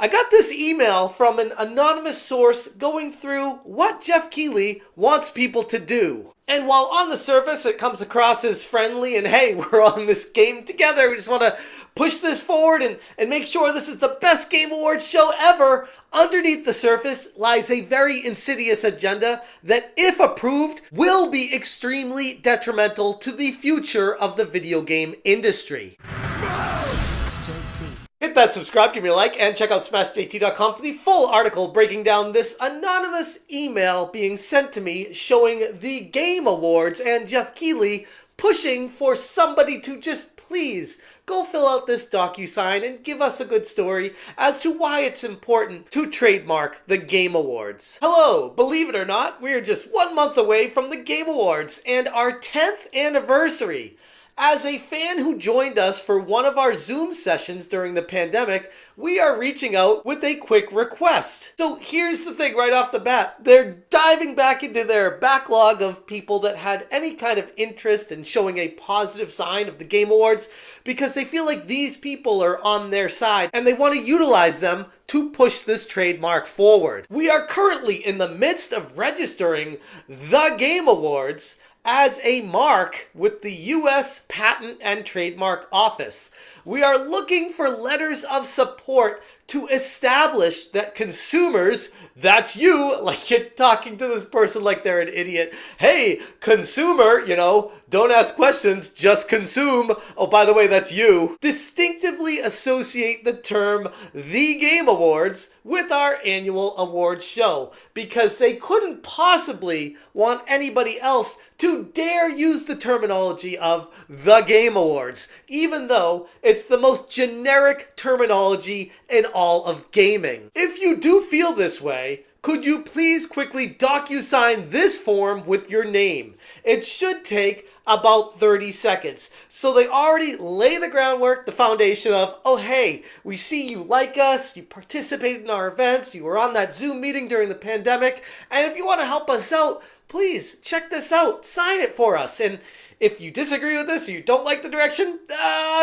I got this email from an anonymous source going through what Jeff Keighley wants people to do. And while on the surface it comes across as friendly and hey, we're on this game together, we just want to push this forward and make sure this is the best Game Awards show ever, underneath the surface lies a very insidious agenda that, if approved, will be extremely detrimental to the future of the video game industry. Hit that subscribe, give me a like, and check out smashjt.com for the full article breaking down this anonymous email being sent to me showing the Game Awards and Jeff Keighley pushing for somebody to just please go fill out this DocuSign and give us a good story as to why it's important to trademark the Game Awards. Hello, believe it or not, we're just 1 month away from the Game Awards and our 10th anniversary. As a fan who joined us for one of our Zoom sessions during the pandemic, we are reaching out with a quick request. So here's the thing right off the bat. They're diving back into their backlog of people that had any kind of interest in showing a positive sign of the Game Awards because they feel like these people are on their side and they want to utilize them to push this trademark forward. We are currently in the midst of registering the Game Awards as a mark with the U.S. Patent and Trademark Office. We are looking for letters of support to establish that consumers, that's you, like you're talking to this person like they're an idiot. Hey, consumer, don't ask questions, just consume. Oh, by the way, that's you. Distinctively associate the term The Game Awards with our annual awards show because they couldn't possibly want anybody else to dare use the terminology of the Game Awards, even though it's the most generic terminology in all of gaming. If you do feel this way, could you please quickly DocuSign this form with your name? It should take about 30 seconds. So they already lay the groundwork, the foundation of, oh hey, we see you like us, you participated in our events, you were on that Zoom meeting during the pandemic, and if you want to help us out, please check this out, sign it for us. And if you disagree with this or you don't like the direction,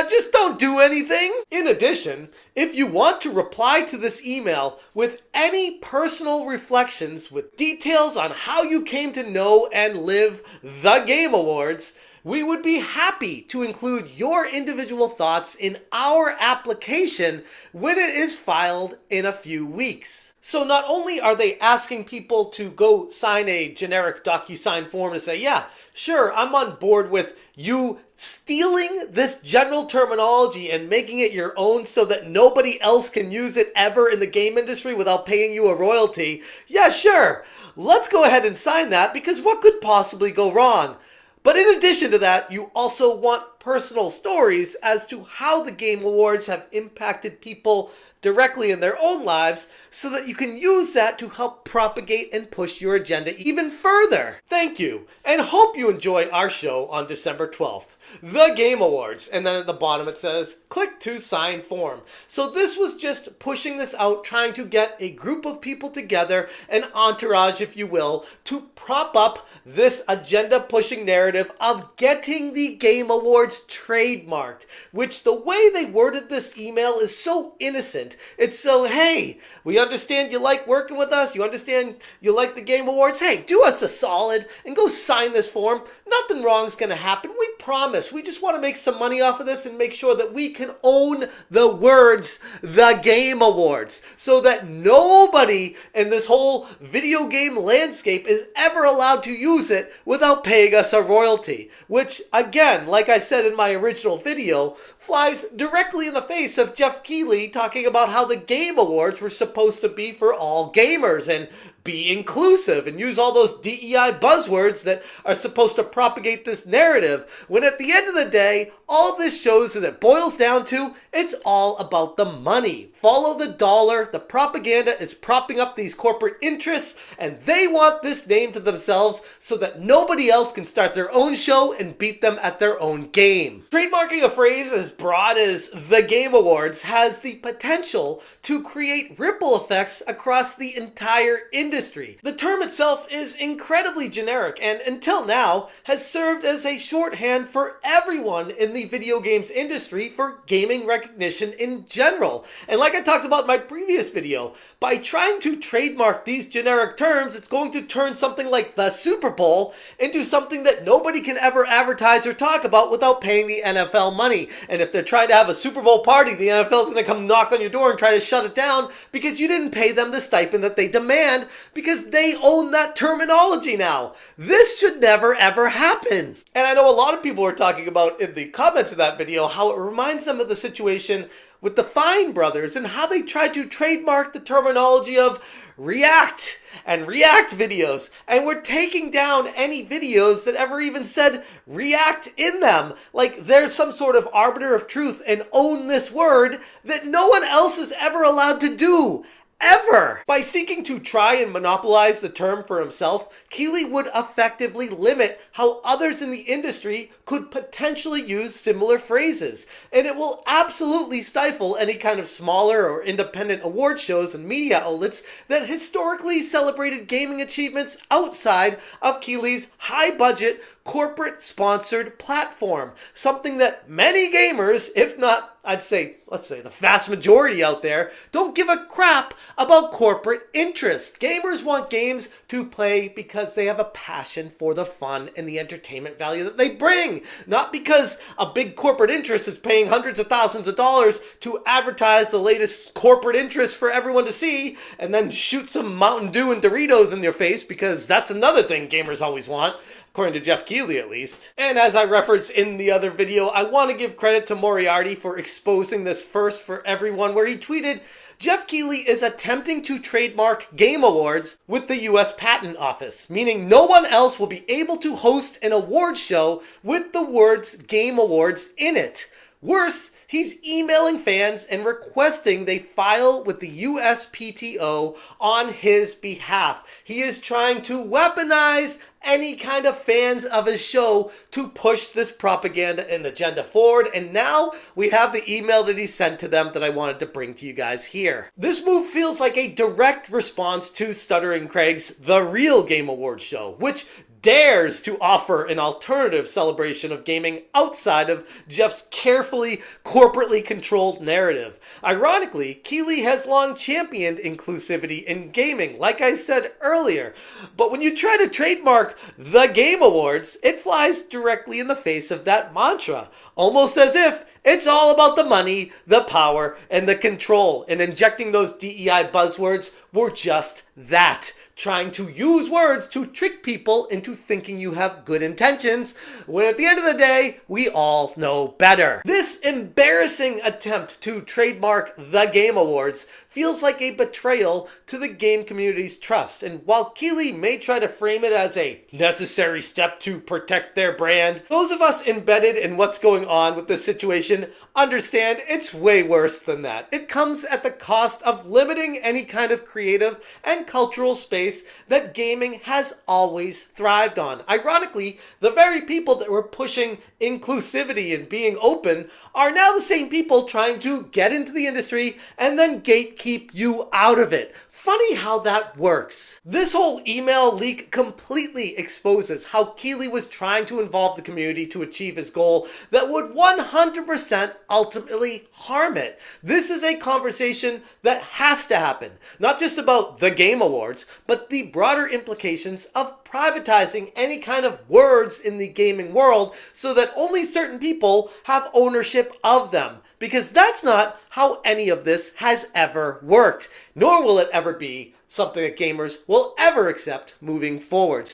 just don't do anything. In addition, if you want to reply to this email with any personal reflections with details on how you came to know and live the Game Awards, we would be happy to include your individual thoughts in our application when it is filed in a few weeks. So not only are they asking people to go sign a generic DocuSign form to say, yeah, sure, I'm on board with you stealing this general terminology and making it your own so that nobody else can use it ever in the game industry without paying you a royalty. Yeah, sure, let's go ahead and sign that because what could possibly go wrong? But in addition to that, you also want personal stories as to how the Game Awards have impacted people directly in their own lives so that you can use that to help propagate and push your agenda even further. Thank you, and hope you enjoy our show on December 12th, the Game Awards. And then at the bottom it says, click to sign form. So this was just pushing this out, trying to get a group of people together, an entourage if you will, to prop up this agenda pushing narrative of getting the Game Awards trademarked, which the way they worded this email is so innocent. It's so, hey, we understand you like working with us. You understand you like the Game Awards. Hey, do us a solid and go sign this form. Nothing wrong's going to happen. We promise. We just want to make some money off of this and make sure that we can own the words, the Game Awards, so that nobody in this whole video game landscape is ever allowed to use it without paying us a royalty, which, again, like I said in my original video, flies directly in the face of Jeff Keighley talking about how the Game Awards were supposed to be for all gamers and be inclusive and use all those DEI buzzwords that are supposed to propagate this narrative, when at the end of the day, all this shows and it boils down to, it's all about the money. Follow the dollar. The propaganda is propping up these corporate interests, and they want this name to themselves so that nobody else can start their own show and beat them at their own game. Trademarking a phrase as broad as the Game Awards has the potential to create ripple effects across the entire industry industry. The term itself is incredibly generic and until now has served as a shorthand for everyone in the video games industry for gaming recognition in general. And like I talked about in my previous video, by trying to trademark these generic terms, it's going to turn something like the Super Bowl into something that nobody can ever advertise or talk about without paying the NFL money. And if they're trying to have a Super Bowl party, the NFL is going to come knock on your door and try to shut it down because you didn't pay them the stipend that they demand because they own that terminology now. This should never ever happen. And I know a lot of people are talking about in the comments of that video how it reminds them of the situation with the Fine brothers and how they tried to trademark the terminology of react and react videos, and we're taking down any videos that ever even said react in them, like there's some sort of arbiter of truth and own this word that no one else is ever allowed to do. Ever. By seeking to try and monopolize the term for himself, Keighley would effectively limit how others in the industry could potentially use similar phrases, and it will absolutely stifle any kind of smaller or independent award shows and media outlets that historically celebrated gaming achievements outside of Keighley's high-budget, corporate-sponsored platform, something that many gamers, if not, let's say the vast majority out there, don't give a crap about corporate interest. Gamers want games to play because they have a passion for the fun and the entertainment value that they bring, not because a big corporate interest is paying hundreds of thousands of dollars to advertise the latest corporate interest for everyone to see and then shoot some Mountain Dew and Doritos in your face, because that's another thing gamers always want, according to Jeff Keighley at least. And as I referenced in the other video, I want to give credit to Moriarty for exposing this first for everyone, where he tweeted, Jeff Keighley is attempting to trademark Game Awards with the US Patent Office, meaning no one else will be able to host an award show with the words Game Awards in it. Worse, he's emailing fans and requesting they file with the USPTO on his behalf. He is trying to weaponize any kind of fans of his show to push this propaganda and agenda forward, and now we have the email that he sent to them that I wanted to bring to you guys here. This move feels like a direct response to Stuttering Craig's The Real Game Awards show, which dares to offer an alternative celebration of gaming outside of Jeff's carefully, corporately controlled narrative. Ironically, Keighley has long championed inclusivity in gaming, like I said earlier. But when you try to trademark the Game Awards, it flies directly in the face of that mantra, almost as if it's all about the money, the power, and the control. And injecting those DEI buzzwords were just that. Trying to use words to trick people into thinking you have good intentions, when at the end of the day, we all know better. This embarrassing attempt to trademark the Game Awards feels like a betrayal to the game community's trust. And while Keighley may try to frame it as a necessary step to protect their brand, those of us embedded in what's going on with this situation understand it's way worse than that. It comes at the cost of limiting any kind of creative and cultural space that gaming has always thrived on. Ironically, the very people that were pushing inclusivity and being open are now the same people trying to get into the industry and then gatekeep you out of it. Funny how that works. This whole email leak completely exposes how Keighley was trying to involve the community to achieve his goal that would 100% ultimately harm it. This is a conversation that has to happen, not just about the Game Awards, but the broader implications of privatizing any kind of words in the gaming world so that only certain people have ownership of them. Because that's not how any of this has ever worked, nor will it ever be something that gamers will ever accept moving forward.